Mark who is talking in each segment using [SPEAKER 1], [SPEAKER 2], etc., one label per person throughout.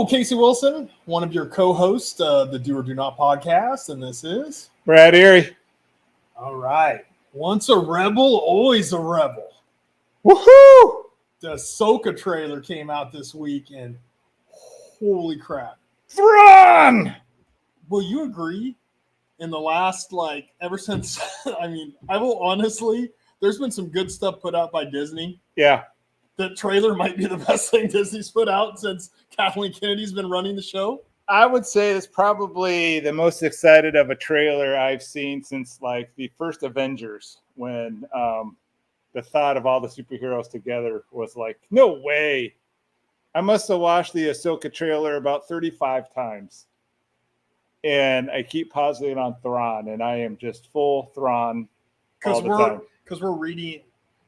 [SPEAKER 1] Casey Wilson, one of your co-hosts of the Do or Do Not podcast, and this is
[SPEAKER 2] Brad Erie.
[SPEAKER 1] All right. Once a rebel, always a rebel.
[SPEAKER 2] Woohoo!
[SPEAKER 1] The Ahsoka trailer came out this week, and holy crap.
[SPEAKER 2] Thrawn!
[SPEAKER 1] Will you agree? In the last, ever since, I will honestly, there's been some good stuff put out by Disney.
[SPEAKER 2] Yeah.
[SPEAKER 1] The trailer might be the best thing Disney's put out since Kathleen Kennedy's been running the show.
[SPEAKER 2] I would say it's probably the most excited of a trailer I've seen since the first Avengers, when the thought of all the superheroes together was like, no way. I must have watched the Ahsoka trailer about 35 times. And I keep pausing it on Thrawn, and I am just full Thrawn all the time.
[SPEAKER 1] Because we're reading.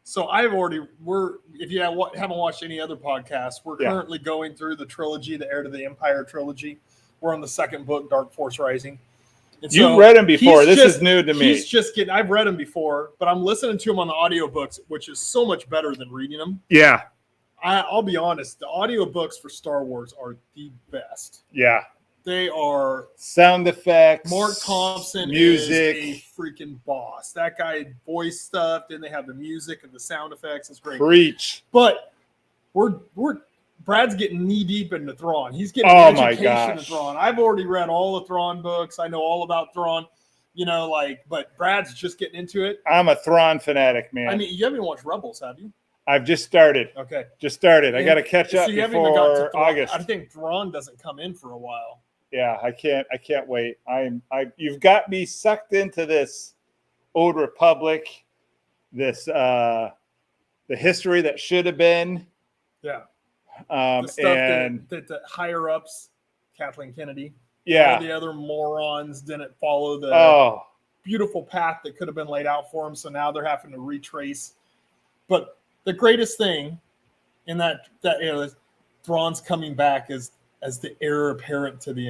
[SPEAKER 1] So if you haven't watched any other podcasts, we're currently going through the trilogy, the Heir to the Empire trilogy. We're on the second book, Dark Force Rising. And
[SPEAKER 2] You've read them before. This is new to me.
[SPEAKER 1] I've read them before, but I'm listening to them on the audiobooks, which is so much better than reading them.
[SPEAKER 2] Yeah.
[SPEAKER 1] I'll be honest. The audiobooks for Star Wars are the best.
[SPEAKER 2] Yeah.
[SPEAKER 1] They are
[SPEAKER 2] sound effects.
[SPEAKER 1] Mark Thompson
[SPEAKER 2] music.
[SPEAKER 1] is a freaking boss. That guy voice stuff. Then they have the music and the sound effects. It's great.
[SPEAKER 2] Preach.
[SPEAKER 1] But Brad's getting knee deep into Thrawn. He's getting education in Thrawn. I've already read all the Thrawn books. I know all about Thrawn. But Brad's just getting into it.
[SPEAKER 2] I'm a Thrawn fanatic, man.
[SPEAKER 1] You haven't watched Rebels, have you?
[SPEAKER 2] I've just started.
[SPEAKER 1] Okay.
[SPEAKER 2] Just started. I got to catch up before August.
[SPEAKER 1] I think Thrawn doesn't come in for a while.
[SPEAKER 2] Yeah, I can't wait. You've got me sucked into this Old Republic, this the history that should have been.
[SPEAKER 1] Yeah. The stuff that the higher ups, Kathleen Kennedy, all the other morons didn't follow the beautiful path that could have been laid out for them. So now they're having to retrace. But the greatest thing in that is Thrawn's coming back as the heir apparent to the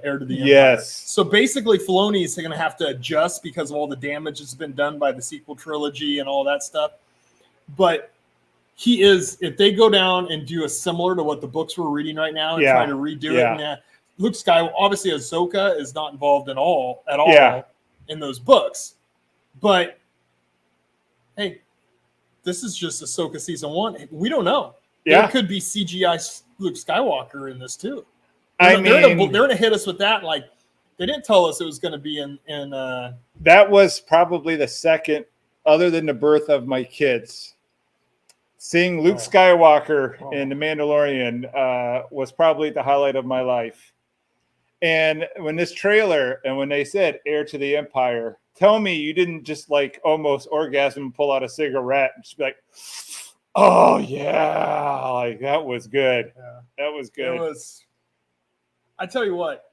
[SPEAKER 1] heir to the Empire.
[SPEAKER 2] Yes.
[SPEAKER 1] So basically, Filoni is going to have to adjust because of all the damage that's been done by the sequel trilogy and all that stuff. But if they go down and do a similar to what the books we're reading right now and try to redo it. And Luke Skywalker, obviously Ahsoka is not involved at all in those books. But hey, this is just Ahsoka season 1. We don't know.
[SPEAKER 2] Yeah.
[SPEAKER 1] There could be CGI Luke Skywalker in this too.
[SPEAKER 2] They're
[SPEAKER 1] going to hit us with that. They didn't tell us it was going to be in.
[SPEAKER 2] That was probably the second, other than the birth of my kids. Seeing Luke Skywalker in The Mandalorian was probably the highlight of my life. And when this trailer and when they said heir to the Empire, tell me you didn't just almost orgasm and pull out a cigarette and just be like, oh yeah, that was good. Yeah. That was good.
[SPEAKER 1] It was. I tell you what,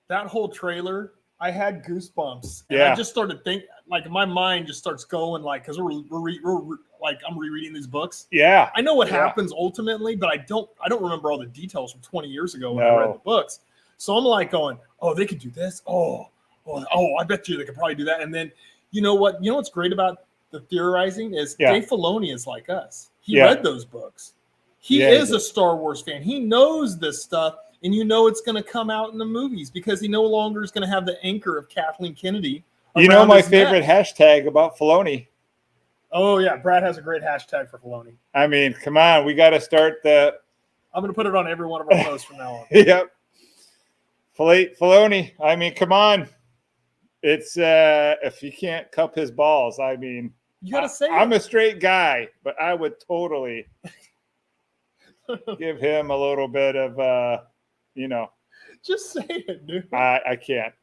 [SPEAKER 1] that whole trailer, I had goosebumps. And I just started thinking, my mind just starts going, because I'm rereading these books.
[SPEAKER 2] Yeah,
[SPEAKER 1] I know what happens ultimately, but I don't remember all the details from 20 years ago when I read the books. So I'm going, oh, they could do this. Oh, I bet you they could probably do that. And then, you know what? You know what's great about the theorizing is Dave Filoni is like us. He read those books. He is a Star Wars fan. He knows this stuff, and it's going to come out in the movies because he no longer is going to have the anchor of Kathleen Kennedy.
[SPEAKER 2] My favorite hashtag about Filoni.
[SPEAKER 1] Oh yeah, Brad has a great hashtag for Filoni.
[SPEAKER 2] Come on, we got to start the.
[SPEAKER 1] I'm going to put it on every one of our posts from now on.
[SPEAKER 2] Yep. Filoni. Come on. It's if you can't cup his balls,
[SPEAKER 1] you gotta say
[SPEAKER 2] I'm a straight guy, but I would totally give him a little bit of
[SPEAKER 1] just say it, dude.
[SPEAKER 2] I can't.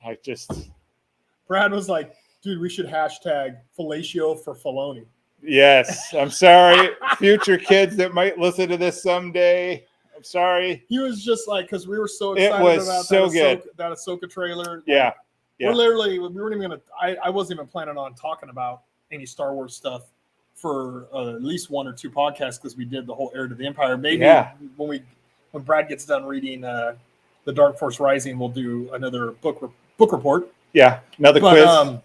[SPEAKER 1] Brad was like, dude, we should hashtag fellatio for Filoni.
[SPEAKER 2] Yes. I'm sorry. Future kids that might listen to this someday. I'm sorry.
[SPEAKER 1] He was just because we were so excited about that Ahsoka trailer.
[SPEAKER 2] Yeah.
[SPEAKER 1] We weren't even going to, I wasn't even planning on talking about any Star Wars stuff for at least one or two podcasts because we did the whole Heir to the Empire. Maybe when Brad gets done reading the Dark Force Rising, we'll do another book report.
[SPEAKER 2] Yeah, another quiz.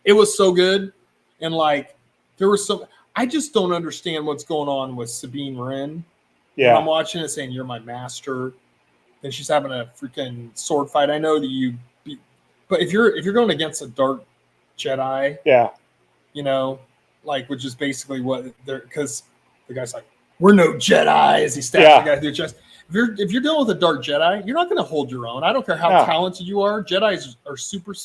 [SPEAKER 1] It was so good. And there was some, I just don't understand what's going on with Sabine Wren
[SPEAKER 2] Yeah.
[SPEAKER 1] When I'm watching it saying, "You're my master," then she's having a freaking sword fight. I know that you beat, but if you're going against a dark Jedi,
[SPEAKER 2] Yeah.
[SPEAKER 1] you know, like, which is basically what they're, because the guy's like, "We're no Jedi," as he stabs the guy through the chest. If you're dealing with a dark Jedi, you're not going to hold your own. I don't care how talented you are. Jedis are super.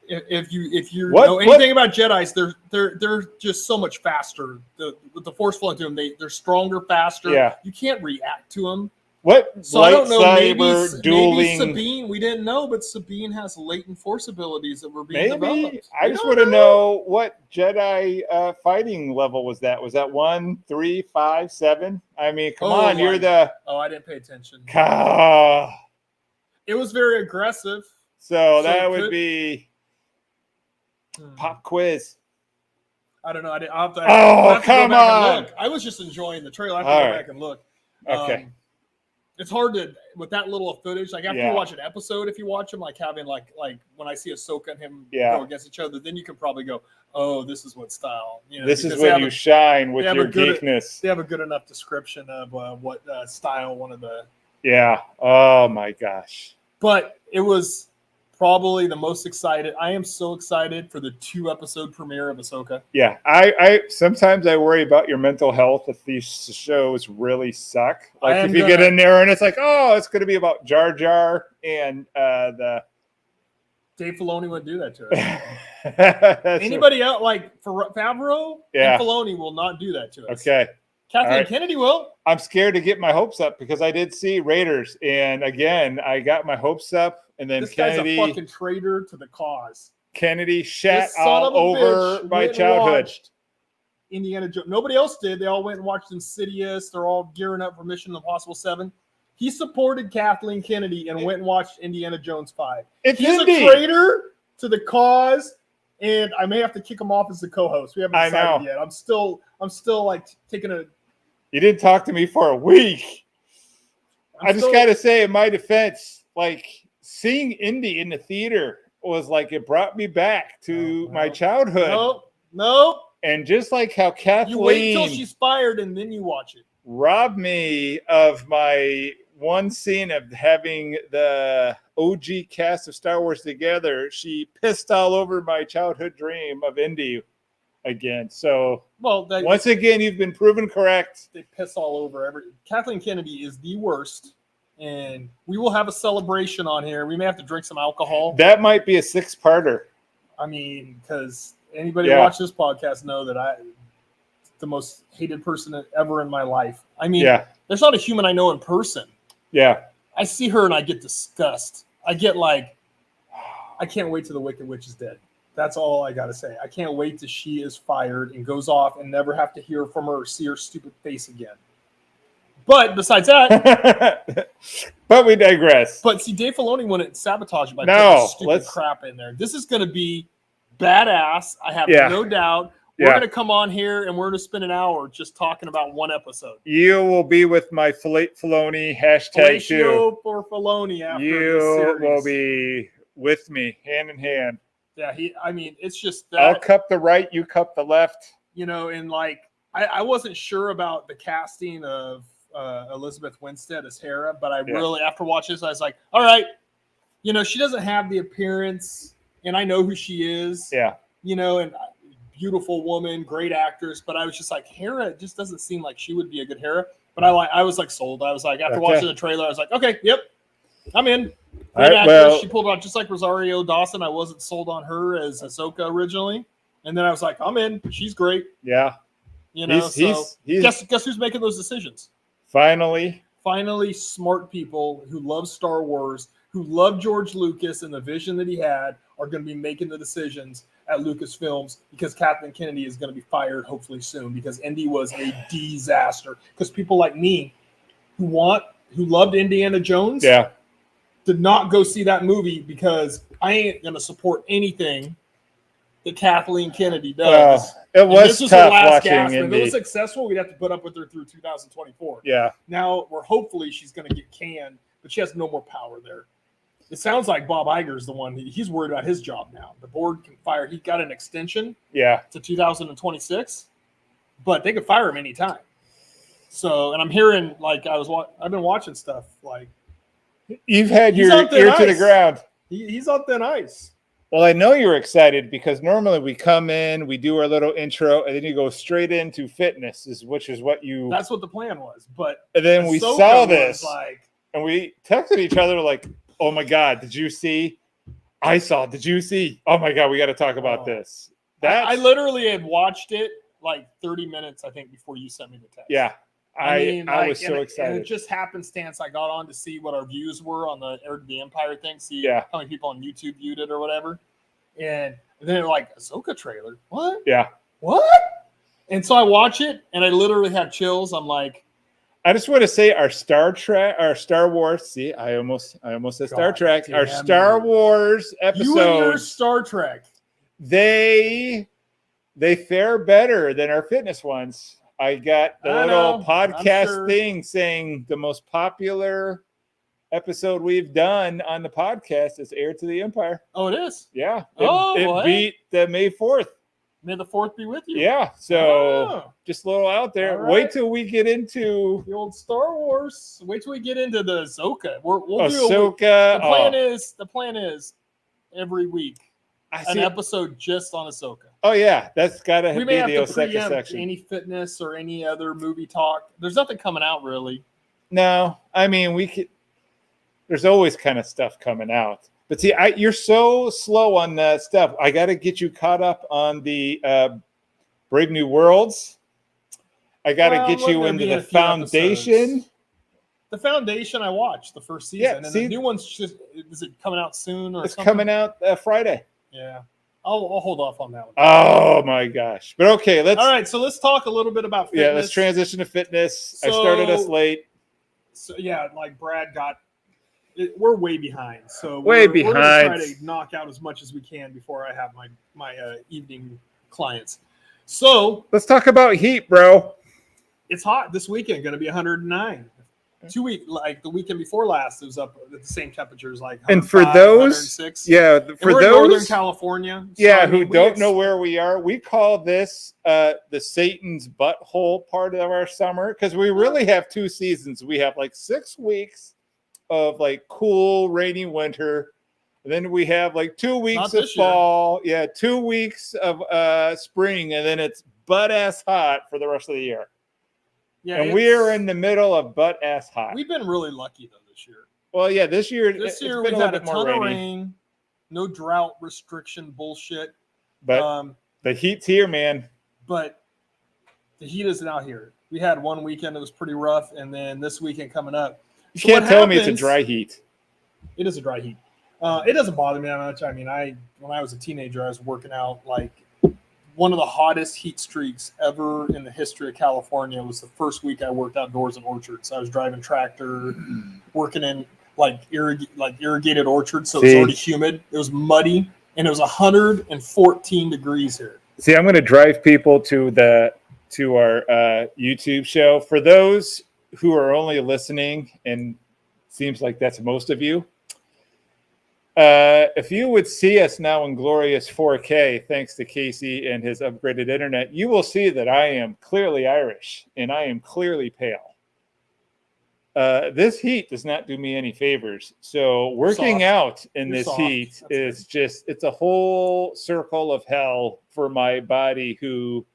[SPEAKER 1] If you know anything about Jedis, they're just so much faster. With the Force flowing through them, they're stronger, faster.
[SPEAKER 2] Yeah.
[SPEAKER 1] You can't react to them.
[SPEAKER 2] So
[SPEAKER 1] I don't know. Maybe
[SPEAKER 2] dueling.
[SPEAKER 1] Sabine. We didn't know, but Sabine has latent Force abilities that were being developed.
[SPEAKER 2] I just want to know what Jedi fighting level was that? Was that 1, 3, 5, 7? I mean, come on, you're the.
[SPEAKER 1] Oh, I didn't pay attention. It was very aggressive.
[SPEAKER 2] So that would be pop quiz.
[SPEAKER 1] I don't know. I'll have to,
[SPEAKER 2] come on!
[SPEAKER 1] I was just enjoying the trailer. I have to go back and look.
[SPEAKER 2] Okay.
[SPEAKER 1] It's hard to, with that little footage, like after you watch an episode, if you watch them, like having like when I see Ahsoka and him go against each other, then you can probably go, oh, this is what style. You know,
[SPEAKER 2] this is when you shine with your geekness.
[SPEAKER 1] They have a good enough description of what style one of the.
[SPEAKER 2] Yeah. Oh my gosh.
[SPEAKER 1] But it was probably the most excited. I am so excited for the 2-episode premiere of Ahsoka.
[SPEAKER 2] Yeah, I sometimes I worry about your mental health if these shows really suck. Like if you get in there and it's like, oh, it's going to be about Jar Jar and the.
[SPEAKER 1] Dave Filoni wouldn't do that to us. Anybody else, like Favreau and Filoni, will not do that to us.
[SPEAKER 2] Okay.
[SPEAKER 1] Kathleen Kennedy will.
[SPEAKER 2] I'm scared to get my hopes up because I did see Raiders, and again, I got my hopes up, and then
[SPEAKER 1] this
[SPEAKER 2] Kennedy,
[SPEAKER 1] guy's a fucking traitor to the cause.
[SPEAKER 2] Kennedy shat all over my childhood.
[SPEAKER 1] Indiana Jones. Nobody else did. They all went and watched Insidious. They're all gearing up for Mission Impossible 7. He supported Kathleen Kennedy and went and watched Indiana Jones 5. He's a traitor to the cause. And I may have to kick him off as the co-host. We haven't decided yet. I'm still like taking a.
[SPEAKER 2] You didn't talk to me for a week. I just got to say, in my defense, like seeing Indy in the theater was like it brought me back to my childhood.
[SPEAKER 1] Nope.
[SPEAKER 2] And just like how Kathleen,
[SPEAKER 1] you wait until she's fired and then you watch it.
[SPEAKER 2] Robbed me of my one scene of having the OG cast of Star Wars together. She pissed all over my childhood dream of Indy again. So, once again, you've been proven correct.
[SPEAKER 1] They piss all over Kathleen Kennedy is the worst, and we will have a celebration on here. We may have to drink some alcohol.
[SPEAKER 2] That might be a 6-parter.
[SPEAKER 1] I mean, because anybody who watches this podcast know that I'm the most hated person ever in my life. I mean, there's not a human I know in person.
[SPEAKER 2] Yeah.
[SPEAKER 1] I see her and I get disgust. I get like, I can't wait till the Wicked Witch is dead. That's all I got to say. I can't wait till she is fired and goes off and never have to hear from her or see her stupid face again. But besides that.
[SPEAKER 2] But we digress.
[SPEAKER 1] But see, Dave Filoni wouldn't sabotage it by putting stupid crap in there. This is going to be badass. I have no doubt. We're going to come on here and we're going to spend an hour just talking about one episode.
[SPEAKER 2] You will be with my Filoni hashtag too.
[SPEAKER 1] For Filoni after
[SPEAKER 2] you will be with me hand in hand.
[SPEAKER 1] Yeah, it's just that.
[SPEAKER 2] I'll cup the right, you cup the left.
[SPEAKER 1] You know, and like, I wasn't sure about the casting of Elizabeth Winstead as Hera, but I really, after watching this, I was like, all right, you know, she doesn't have the appearance, and I know who she is.
[SPEAKER 2] Yeah.
[SPEAKER 1] You know, and beautiful woman, great actress, but I was just like, Hera just doesn't seem like she would be a good Hera. But I was like sold. I was like, after watching the trailer, I was like, okay, yep, I'm in. Great actress. She pulled out just like Rosario Dawson. I wasn't sold on her as Ahsoka originally, and then I was like, I'm in. She's great.
[SPEAKER 2] Yeah.
[SPEAKER 1] You know, guess who's making those decisions? Finally, smart people who love Star Wars, who love George Lucas and the vision that he had, are going to be making the decisions at Lucasfilms, because Kathleen Kennedy is going to be fired hopefully soon, because Indy was a disaster. Because people like me who loved Indiana Jones did not go see that movie, because I ain't going to support anything that Kathleen Kennedy does.
[SPEAKER 2] It was tough watching Indy.
[SPEAKER 1] If it was successful, we'd have to put up with her through 2024.
[SPEAKER 2] Yeah.
[SPEAKER 1] Now hopefully she's going to get canned, but she has no more power there. It sounds like Bob Iger's the one. He's worried about his job now. The board can fire. He got an extension to 2026, but they could fire him anytime. So, and I'm hearing like I've been watching stuff like
[SPEAKER 2] You've had
[SPEAKER 1] He's
[SPEAKER 2] your
[SPEAKER 1] on thin
[SPEAKER 2] ear to the
[SPEAKER 1] ice.
[SPEAKER 2] ground.
[SPEAKER 1] he's on thin ice.
[SPEAKER 2] Well, I know you're excited because normally we come in, we do our little intro, and then you go straight into fitness, which is what you.
[SPEAKER 1] That's what the plan was. But
[SPEAKER 2] And then we
[SPEAKER 1] Ahsoka
[SPEAKER 2] saw
[SPEAKER 1] was
[SPEAKER 2] this,
[SPEAKER 1] like,
[SPEAKER 2] and we texted each other like, "Oh my God, did you see? I saw. Did you see? Oh my God, we got to talk about this."
[SPEAKER 1] I literally had watched it like 30 minutes, I think, before you sent me the text.
[SPEAKER 2] Yeah, I
[SPEAKER 1] like,
[SPEAKER 2] was so excited.
[SPEAKER 1] And it just happenstance. I got on to see what our views were on the Empire thing, see
[SPEAKER 2] Yeah.
[SPEAKER 1] how many people on YouTube viewed it or whatever. And then they're like, Ahsoka trailer. What?
[SPEAKER 2] Yeah.
[SPEAKER 1] What? And so I watch it, and I literally have chills. I'm like,
[SPEAKER 2] I just want to say our Star Wars. See, I almost said Star Trek. Our Star Wars episodes.
[SPEAKER 1] You and your Star Trek.
[SPEAKER 2] They fare better than our fitness ones. I got the little podcast thing saying the most popular episode we've done on the podcast is Heir to the Empire.
[SPEAKER 1] Oh, it is?
[SPEAKER 2] Yeah. It beat the May 4th.
[SPEAKER 1] May the 4th be with you.
[SPEAKER 2] Yeah. So just a little out there.
[SPEAKER 1] Right.
[SPEAKER 2] Wait till we get into
[SPEAKER 1] the old Star Wars. Wait till we get into the Ahsoka. We'll
[SPEAKER 2] Ahsoka.
[SPEAKER 1] The plan is every week an episode just on Ahsoka.
[SPEAKER 2] Oh yeah, that's gotta
[SPEAKER 1] we
[SPEAKER 2] be
[SPEAKER 1] may
[SPEAKER 2] the
[SPEAKER 1] have to
[SPEAKER 2] Ahsoka
[SPEAKER 1] preempt
[SPEAKER 2] section.
[SPEAKER 1] Any fitness or any other movie talk. There's nothing coming out really.
[SPEAKER 2] No, I mean we could. There's always kind of stuff coming out, but see, you're so slow on that stuff. I got to get you caught up on the Brave New Worlds. I got to get you into the Foundation.
[SPEAKER 1] Episodes. The Foundation, I watched the first season,
[SPEAKER 2] Yeah,
[SPEAKER 1] and the new one's is it coming out soon or
[SPEAKER 2] it's
[SPEAKER 1] something?
[SPEAKER 2] coming out Friday.
[SPEAKER 1] Yeah, I'll hold off on that one.
[SPEAKER 2] Oh my gosh! But okay,
[SPEAKER 1] all right. So let's talk a little bit about fitness.
[SPEAKER 2] Yeah, let's transition to fitness. I started us late.
[SPEAKER 1] So yeah, like Brad got. We're way behind. So
[SPEAKER 2] we're
[SPEAKER 1] going to try to knock out as much as we can before I have my evening clients. So
[SPEAKER 2] let's talk about heat, bro.
[SPEAKER 1] It's hot this weekend. Going to be 109. 2 weeks, like the weekend before last, it was up at the same temperatures, like
[SPEAKER 2] and for those,
[SPEAKER 1] 106.
[SPEAKER 2] Yeah, for
[SPEAKER 1] those,
[SPEAKER 2] in
[SPEAKER 1] Northern California,
[SPEAKER 2] yeah, who don't know where we are, we call this the Satan's butthole part of our summer because we really have 2 seasons. We have like 6 weeks of like cool, rainy winter, and then we have like 2 weeks of fall. Yeah, 2 weeks of spring, and then it's butt ass hot for the rest of the year. Yeah, and we're in the middle of butt ass hot.
[SPEAKER 1] We've been really lucky though this year.
[SPEAKER 2] Well, yeah, this year
[SPEAKER 1] we've had a ton of rain, no drought restriction bullshit.
[SPEAKER 2] But the heat's here, man.
[SPEAKER 1] But the heat isn't out here. We had one weekend that was pretty rough, and then this weekend coming up.
[SPEAKER 2] You can't tell me it's a dry heat.
[SPEAKER 1] It is a dry heat. It doesn't bother me that much. I mean, when I was a teenager, I was working out like. One of the hottest heat streaks ever in the history of California was the first week I worked outdoors in orchards. I was driving tractor, working in like irrigated orchards, so it was already humid. It was muddy, and it was 114 degrees here.
[SPEAKER 2] See, I'm going to drive people to our YouTube show. For those who are only listening, and seems like that's most of you. If you would see us now in glorious 4K, thanks to Casey and his upgraded internet, you will see that I am clearly Irish and I am clearly pale. This heat does not do me any favors. So working out in this heat is it's a whole circle of hell for my body who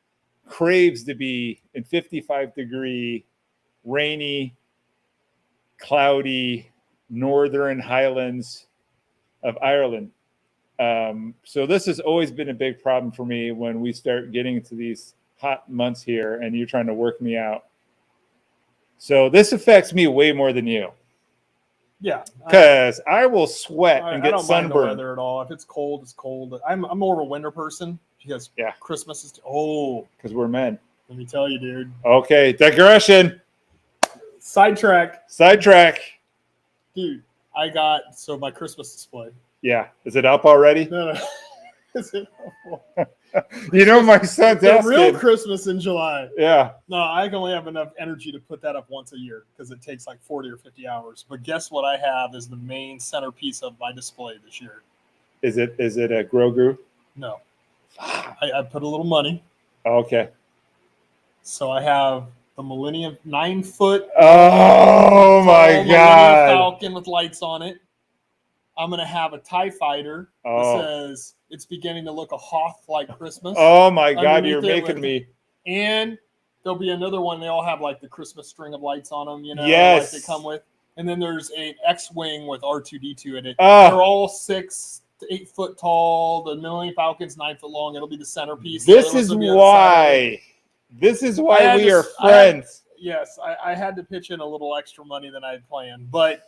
[SPEAKER 2] craves to be in 55-degree, rainy, cloudy, northern highlands of Ireland. So this has always been a big problem for me when we start getting into these hot months here and you're trying to work me out. So this affects me way more than you.
[SPEAKER 1] Yeah.
[SPEAKER 2] Because I will sweat and get sunburned.
[SPEAKER 1] Mind the weather at all. If it's cold, it's cold. I'm more of a winter person because Christmas is
[SPEAKER 2] because we're men.
[SPEAKER 1] Let me tell you, dude.
[SPEAKER 2] Okay, digression.
[SPEAKER 1] Sidetrack. Dude. I got my Christmas display.
[SPEAKER 2] Yeah. Is it up already?
[SPEAKER 1] No. Is it up?
[SPEAKER 2] You know, my son's asking.
[SPEAKER 1] Real Christmas in July.
[SPEAKER 2] Yeah.
[SPEAKER 1] No, I can only have enough energy to put that up once a year because it takes like 40 or 50 hours. But guess what I have is the main centerpiece of my display this year.
[SPEAKER 2] Is it a Grogu?
[SPEAKER 1] No. I put a little money.
[SPEAKER 2] Okay.
[SPEAKER 1] So I have the Millennium 9-foot.
[SPEAKER 2] Oh my
[SPEAKER 1] Millennium
[SPEAKER 2] God.
[SPEAKER 1] Falcon with lights on it. I'm going to have a TIE fighter that says it's beginning to look a Hoth like Christmas.
[SPEAKER 2] Oh my God, you're making me.
[SPEAKER 1] And there'll be another one. They all have like the Christmas string of lights on them,
[SPEAKER 2] Yes.
[SPEAKER 1] like they come with. And then there's an X-Wing with R2-D2 in it.
[SPEAKER 2] Oh.
[SPEAKER 1] They're all 6 to 8 foot tall. The Millennium Falcon's 9 foot long. It'll be the centerpiece.
[SPEAKER 2] This is why we are friends.
[SPEAKER 1] I had to pitch in a little extra money than I had planned, but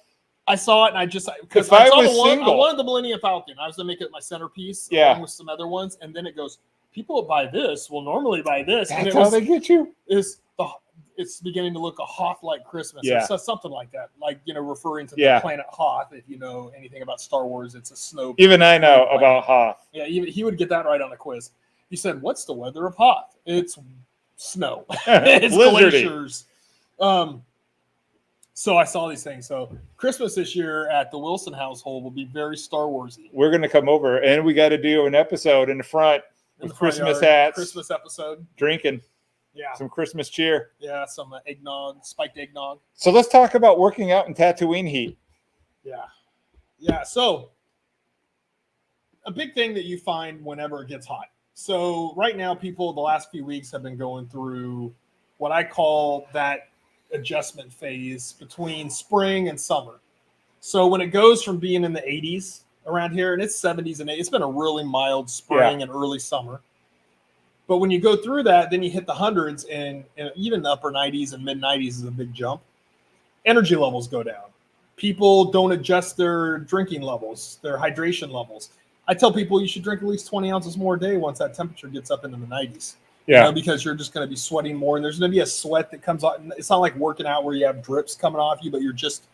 [SPEAKER 1] I saw it and I just because
[SPEAKER 2] I
[SPEAKER 1] wanted the Millennium Falcon. I was gonna make it my centerpiece along with some other ones, and then it goes. People buy this will normally buy this.
[SPEAKER 2] That's how they get you.
[SPEAKER 1] It's beginning to look a Hoth like Christmas.
[SPEAKER 2] Yeah.
[SPEAKER 1] Or something like that. Like referring to the planet Hoth. If you know anything about Star Wars, it's a snow.
[SPEAKER 2] Even I know about Hoth.
[SPEAKER 1] Yeah, he would get that right on the quiz. He said, "What's the weather of Hoth? It's snow. It's glaciers." So I saw these things. So Christmas this year at the Wilson household will be very Star Warsy.
[SPEAKER 2] We're going to come over and we got to do an episode in the front with Christmas hats.
[SPEAKER 1] Christmas episode.
[SPEAKER 2] Drinking.
[SPEAKER 1] Yeah.
[SPEAKER 2] Some Christmas cheer.
[SPEAKER 1] Yeah, some eggnog, spiked eggnog.
[SPEAKER 2] So let's talk about working out in Tatooine heat.
[SPEAKER 1] Yeah. Yeah. So a big thing that you find whenever it gets hot. So right now, people the last few weeks have been going through what I call that adjustment phase between spring and summer. So when it goes from being in the 80s around here, and it's 70s and 80s, it's been a really mild spring and early summer. But when you go through that, then you hit the hundreds and even the upper 90s and mid 90s is a big jump. Energy levels go down. People don't adjust their drinking levels, their hydration levels. I tell people you should drink at least 20 ounces more a day once that temperature gets up into the 90s.
[SPEAKER 2] Yeah.
[SPEAKER 1] Because you're just going to be sweating more, and there's going to be a sweat that comes out. It's not like working out where you have drips coming off you, but you're just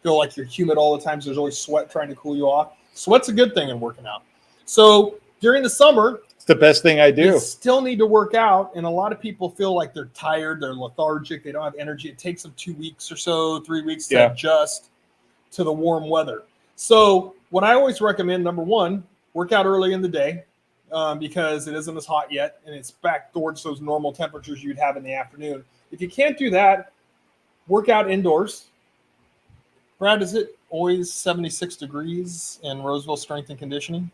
[SPEAKER 1] feel like you're humid all the time. So there's always sweat trying to cool you off. Sweat's a good thing in working out. So during the summer,
[SPEAKER 2] it's the best thing I do.
[SPEAKER 1] You still need to work out, and a lot of people feel like they're tired, they're lethargic, they don't have energy. It takes them 2 weeks or so, 3 weeks to adjust to the warm weather. So what I always recommend, number one, work out early in the day. Because it isn't as hot yet, and it's back towards those normal temperatures you'd have in the afternoon. If you can't do that, work out indoors. Brad, is it always 76 degrees in Roseville Strength and Conditioning?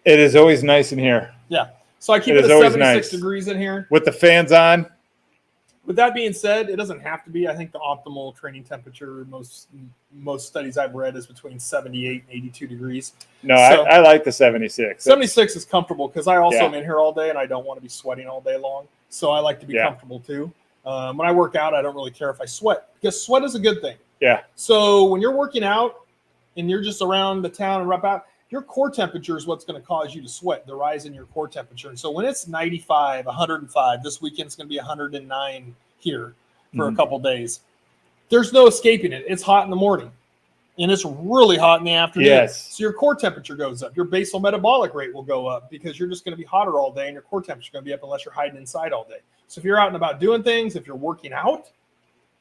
[SPEAKER 2] It is always nice in here.
[SPEAKER 1] Yeah. So I keep it at 76 degrees in here.
[SPEAKER 2] With the fans on.
[SPEAKER 1] With that being said, it doesn't have to be. I think the optimal training temperature, most studies I've read, is between 78 and 82 degrees.
[SPEAKER 2] No, so, I like the 76.
[SPEAKER 1] 76 is comfortable because I also am in here all day and I don't want to be sweating all day long. So I like to be comfortable too. When I work out, I don't really care if I sweat because sweat is a good thing.
[SPEAKER 2] Yeah.
[SPEAKER 1] So when you're working out and you're just around the town and rep out, your core temperature is what's going to cause you to sweat, the rise in your core temperature. And so when it's 95, 105, this weekend it's going to be 109 here for a couple days. There's no escaping it. It's hot in the morning and it's really hot in the afternoon.
[SPEAKER 2] Yes.
[SPEAKER 1] So your core temperature goes up. Your basal metabolic rate will go up because you're just going to be hotter all day and your core temperature is going to be up unless you're hiding inside all day. So if you're out and about doing things, if you're working out,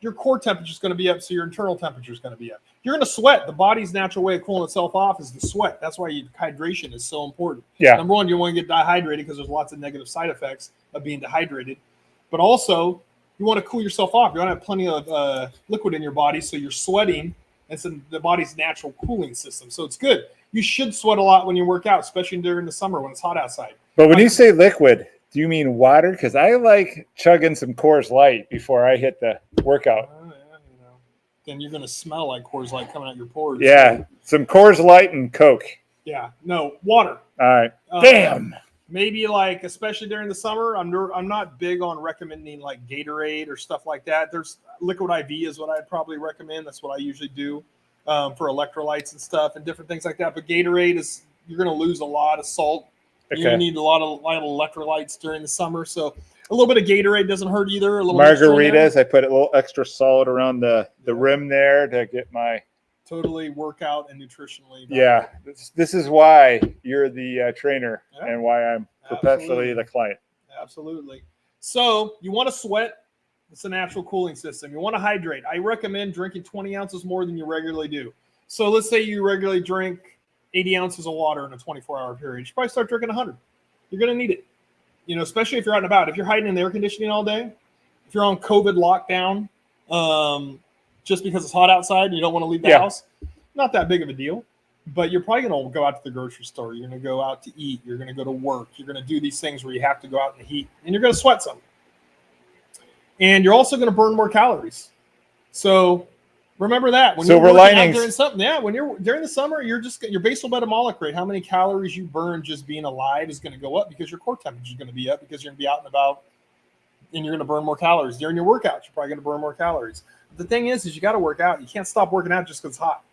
[SPEAKER 1] your core temperature is going to be up, so your internal temperature is going to be up. You're going to sweat. The body's natural way of cooling itself off is the sweat. That's why hydration is so important.
[SPEAKER 2] Yeah.
[SPEAKER 1] Number one, you want to get dehydrated because there's lots of negative side effects of being dehydrated. But also, you want to cool yourself off. You want to have plenty of liquid in your body, so you're sweating. It's in the body's natural cooling system. So it's good. You should sweat a lot when you work out, especially during the summer when it's hot outside.
[SPEAKER 2] But when you say liquid, do you mean water? Because I like chugging some Coors Light before I hit the workout.
[SPEAKER 1] Then you're going to smell like Coors Light coming out your pores.
[SPEAKER 2] Yeah, some Coors Light and Coke.
[SPEAKER 1] Yeah, no, water.
[SPEAKER 2] All right. Damn.
[SPEAKER 1] Maybe like, especially during the summer, I'm not big on recommending like Gatorade or stuff like that. There's liquid IV is what I'd probably recommend. That's what I usually do for electrolytes and stuff and different things like that. But Gatorade is, you're going to lose a lot of salt. Okay. You need a lot of electrolytes during the summer. So a little bit of Gatorade doesn't hurt either. A little
[SPEAKER 2] margaritas, I put a little extra salt around the rim there to get my
[SPEAKER 1] totally workout and nutritionally.
[SPEAKER 2] Yeah, this is why you're the trainer and why I'm perpetually the client.
[SPEAKER 1] Absolutely. So you want to sweat. It's a natural cooling system. You want to hydrate. I recommend drinking 20 ounces more than you regularly do. So let's say you regularly drink 80 ounces of water in a 24-hour period. You should probably start drinking 100. You're going to need it. Especially if you're out and about. If you're hiding in the air conditioning all day, if you're on COVID lockdown, just because it's hot outside and you don't want to leave the house, not that big of a deal. But you're probably going to go out to the grocery store. You're going to go out to eat. You're going to go to work. You're going to do these things where you have to go out in the heat, and you're going to sweat some. And you're also going to burn more calories. So remember that when
[SPEAKER 2] Silver
[SPEAKER 1] you're working
[SPEAKER 2] linings.
[SPEAKER 1] out during something, when you're during the summer, you're just your basal metabolic rate, how many calories you burn just being alive, is going to go up because your core temperature is going to be up because you're going to be out and about, and you're going to burn more calories during your workouts. You're probably going to burn more calories. But the thing is you got to work out. You can't stop working out just because it's hot.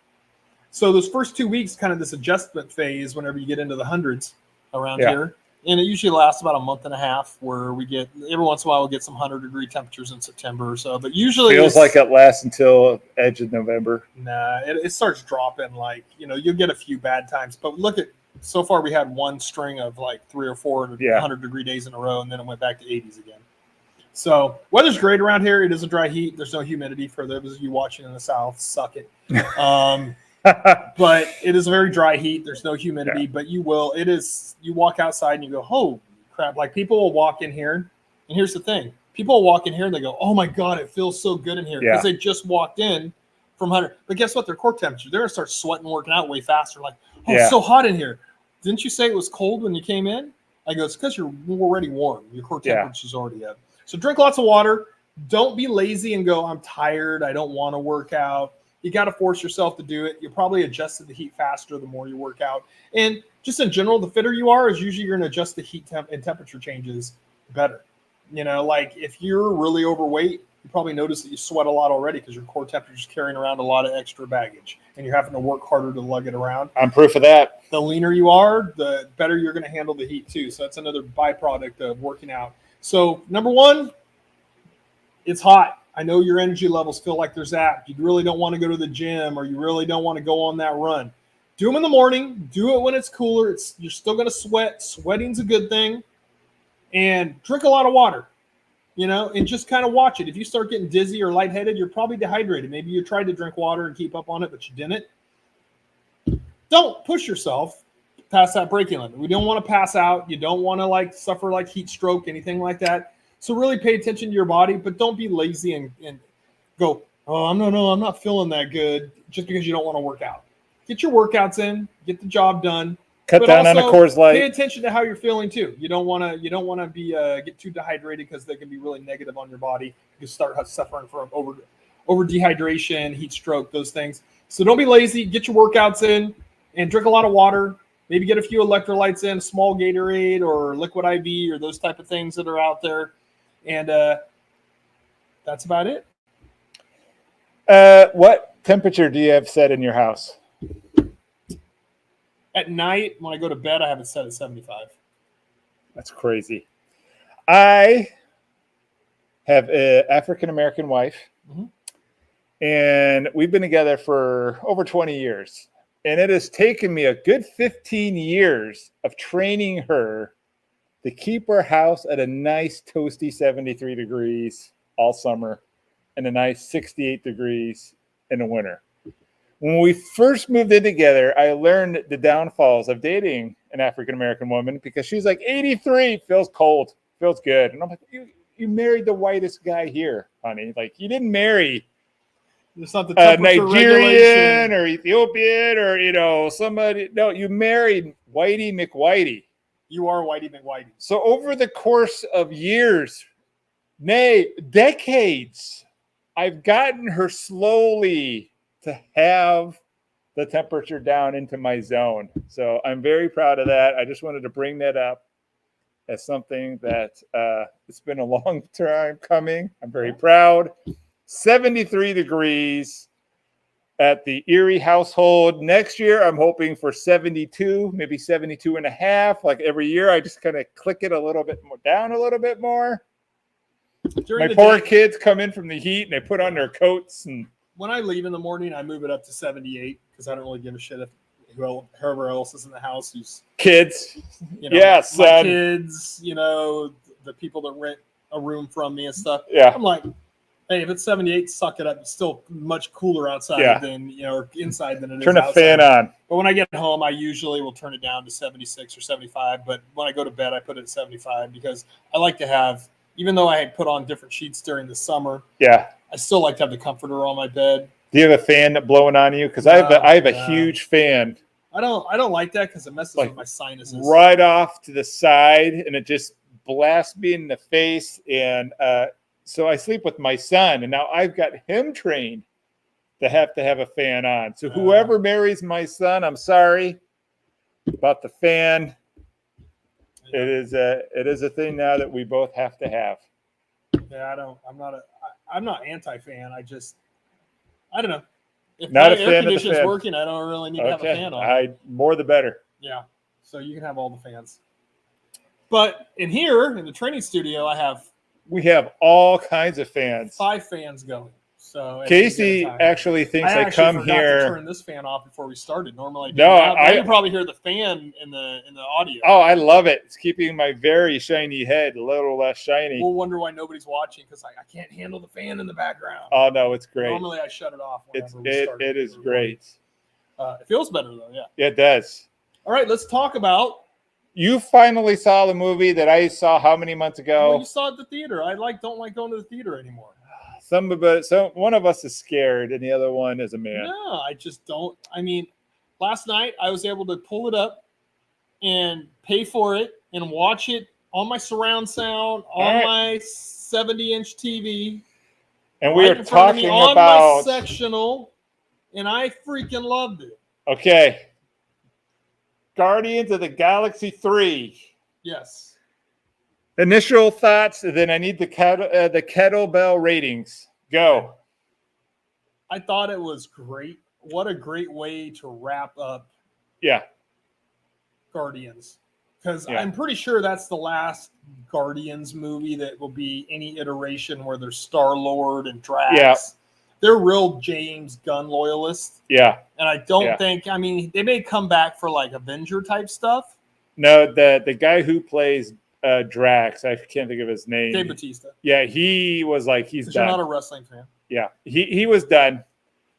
[SPEAKER 1] So those first 2 weeks, kind of this adjustment phase, whenever you get into the hundreds around here, and it usually lasts about a month and a half, where we get every once in a while we'll get some 100-degree temperatures in September or so. But usually
[SPEAKER 2] feels like it lasts until edge of November.
[SPEAKER 1] Nah, it starts dropping. Like, you'll get a few bad times. But look at, so far we had one string of like 3 or 4 100-degree days in a row, and then it went back to 80s again. So weather's great around here. It is a dry heat. There's no humidity for those of you watching in the South. Suck it. But it is a very dry heat. There's no humidity, but you walk outside and you go, oh crap. Like, people will walk in here, and here's the thing. People will walk in here and they go, oh my God, it feels so good in here, because they just walked in from 100. But guess what? Their core temperature, they're going to start sweating, working out way faster. Like, it's so hot in here. Didn't you say it was cold when you came in? I go, it's because you're already warm. Your core temperature's already up. So drink lots of water. Don't be lazy and go, I'm tired, I don't want to work out. You got to force yourself to do it. You'll probably adjust to the heat faster the more you work out. And just in general, the fitter you are, is usually you're going to adjust the heat and temperature changes better. Like if you're really overweight, you probably notice that you sweat a lot already because your core temperature is carrying around a lot of extra baggage, and you're having to work harder to lug it around.
[SPEAKER 2] I'm proof of that.
[SPEAKER 1] The leaner you are, the better you're going to handle the heat too. So that's another byproduct of working out. So number one, it's hot. I know your energy levels feel like they're zapped. You really don't want to go to the gym, or you really don't want to go on that run. Do them in the morning. Do it when it's cooler. You're still going to sweat. Sweating's a good thing. And drink a lot of water, and just kind of watch it. If you start getting dizzy or lightheaded, you're probably dehydrated. Maybe you tried to drink water and keep up on it, but you didn't. Don't push yourself past that breaking limit. We don't want to pass out. You don't want to suffer like heat stroke, anything like that. So really pay attention to your body, but don't be lazy and go, oh, I'm not feeling that good, just because you don't want to work out. Get your workouts in, get the job done.
[SPEAKER 2] Cut down on a Coors Light.
[SPEAKER 1] Pay attention to how you're feeling too. You don't want to be get too dehydrated, because they can be really negative on your body. You start suffering from over dehydration, heat stroke, those things. So don't be lazy. Get your workouts in and drink a lot of water. Maybe get a few electrolytes in, a small Gatorade or liquid IV or those type of things that are out there. And that's about it.
[SPEAKER 2] What temperature do you have set in your house?
[SPEAKER 1] At night, when I go to bed, I have it set at 75.
[SPEAKER 2] That's crazy. I have an African-American wife, and we've been together for over 20 years. And it has taken me a good 15 years of training her to keep our house at a nice toasty 73 degrees all summer and a nice 68 degrees in the winter. When we first moved in together, I learned the downfalls of dating an African-American woman, because she's like, 83 feels cold, feels good. And I'm like, you married the whitest guy here, honey. Like, you didn't marry a Nigerian or Ethiopian or, somebody. No, you married Whitey McWhitey.
[SPEAKER 1] You are Whitey McWhitey.
[SPEAKER 2] So over the course of years, nay, decades, I've gotten her slowly to have the temperature down into my zone. So I'm very proud of that. I just wanted to bring that up as something that it's been a long time coming. I'm very proud. 73 degrees at the Erie household. Next year, I'm hoping for 72, maybe 72 and a half. Like every year, I just kind of click it a little bit more down, a little bit more. My poor kids come in from the heat and they put on their coats. And
[SPEAKER 1] when I leave in the morning, I move it up to 78, because I don't really give a shit if whoever else is in the house who's
[SPEAKER 2] kids.
[SPEAKER 1] My kids, the people that rent a room from me and stuff.
[SPEAKER 2] Yeah.
[SPEAKER 1] I'm like, hey, if it's 78, suck it up. It's still much cooler outside than, or inside than it is outside.
[SPEAKER 2] Turn a fan on.
[SPEAKER 1] But when I get home, I usually will turn it down to 76 or 75. But when I go to bed, I put it at 75, because I like to have, even though I had put on different sheets during the summer,
[SPEAKER 2] Yeah.
[SPEAKER 1] I still like to have the comforter on my bed.
[SPEAKER 2] Do you have a fan blowing on you? Because I have a huge fan.
[SPEAKER 1] I don't like that because it messes with my sinuses.
[SPEAKER 2] Right off to the side, and it just blasts me in the face. And so I sleep with my son, and now I've got him trained to have a fan on. So whoever marries my son, I'm sorry about the fan. Yeah. It is a thing now that we both have to have.
[SPEAKER 1] Yeah, I'm not anti-fan. I don't know. If
[SPEAKER 2] not
[SPEAKER 1] my
[SPEAKER 2] a fan
[SPEAKER 1] air
[SPEAKER 2] of the
[SPEAKER 1] conditioner's
[SPEAKER 2] fan.
[SPEAKER 1] working, I don't really need to have a fan on.
[SPEAKER 2] More the better.
[SPEAKER 1] Yeah. So you can have all the fans. But in here, in the training studio,
[SPEAKER 2] we have all kinds of fans.
[SPEAKER 1] 5 fans going. So
[SPEAKER 2] Casey actually thinks I come here.
[SPEAKER 1] To turn this fan off before we started. Normally,
[SPEAKER 2] now
[SPEAKER 1] you probably hear the fan in the audio.
[SPEAKER 2] Oh, I love it. It's keeping my very shiny head a little less shiny.
[SPEAKER 1] We'll wonder why nobody's watching because I can't handle the fan in the background.
[SPEAKER 2] Oh no, it's great.
[SPEAKER 1] Normally, I shut it off.
[SPEAKER 2] It is great.
[SPEAKER 1] It feels better though. Yeah.
[SPEAKER 2] It does.
[SPEAKER 1] All right, let's talk about.
[SPEAKER 2] You finally saw the movie that I saw how many months ago?
[SPEAKER 1] Well, you saw it at the theater. I don't like going to the theater anymore.
[SPEAKER 2] One of us is scared, and the other one is a man.
[SPEAKER 1] No, I just don't. I mean, last night I was able to pull it up and pay for it and watch it on my surround sound on my 70-inch TV.
[SPEAKER 2] And we are talking about
[SPEAKER 1] my sectional, and I freaking loved it.
[SPEAKER 2] Okay. Guardians of the Galaxy 3.
[SPEAKER 1] Yes.
[SPEAKER 2] Initial thoughts, then I need the kettlebell ratings. Go.
[SPEAKER 1] I thought it was great. What a great way to wrap up Guardians. Because I'm pretty sure that's the last Guardians movie that will be any iteration where there's Star-Lord and Drax.
[SPEAKER 2] Yeah.
[SPEAKER 1] They're real James Gunn loyalists.
[SPEAKER 2] Yeah.
[SPEAKER 1] And I don't think, I mean, they may come back for like Avenger type stuff.
[SPEAKER 2] No, the guy who plays Drax, I can't think of his name.
[SPEAKER 1] Dave Bautista.
[SPEAKER 2] Yeah, he was like, he's done.
[SPEAKER 1] You're not a wrestling fan.
[SPEAKER 2] Yeah, he was done.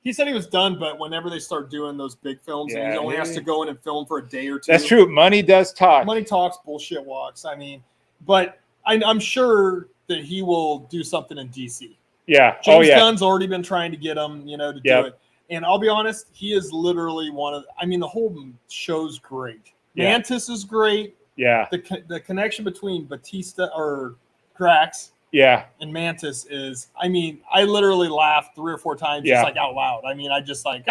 [SPEAKER 1] He said he was done, but whenever they start doing those big films, and he only has to go in and film for a day or two.
[SPEAKER 2] That's true. Money does talk.
[SPEAKER 1] Money talks, bullshit walks. I mean, but I'm sure that he will do something in DC.
[SPEAKER 2] Yeah.
[SPEAKER 1] James Gunn's already been trying to get him, to do it. And I'll be honest, he is literally the whole show's great.
[SPEAKER 2] Yeah.
[SPEAKER 1] Mantis is great.
[SPEAKER 2] Yeah.
[SPEAKER 1] The connection between Batista or Drax and Mantis is, I literally laughed 3 or 4 times just like out loud. I just like,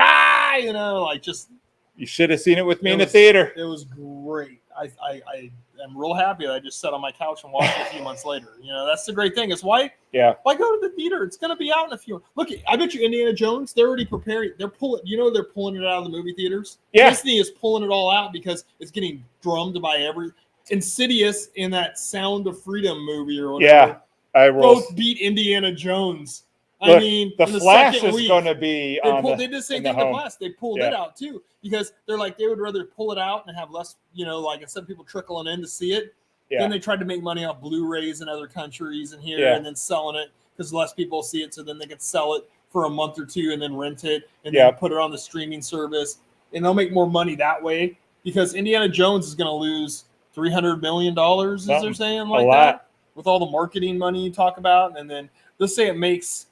[SPEAKER 2] You should have seen it with me in the theater.
[SPEAKER 1] It was great. I am real happy that I just sat on my couch and watched it a few months later. That's the great thing. Is why go to the theater? It's going to be out in a few. Look, I bet you Indiana Jones, they're already preparing. They're pulling it out of the movie theaters.
[SPEAKER 2] Yeah.
[SPEAKER 1] Disney is pulling it all out because it's getting drummed by every Insidious in that Sound of Freedom movie or whatever.
[SPEAKER 2] Yeah.
[SPEAKER 1] Both beat Indiana Jones.
[SPEAKER 2] Look, the Flash is going to be
[SPEAKER 1] they did the same thing. The Flash, they pulled it out too because they're like they would rather pull it out and have less, like instead of people trickling in to see it. Yeah. Then they tried to make money off Blu-rays in other countries and here, and then selling it because less people see it, so then they could sell it for a month or 2 and then rent it and then put it on the streaming service, and they'll make more money that way because Indiana Jones is going to lose $300 million, as they're saying, like that, with all the marketing money you talk about, and then let's say it makes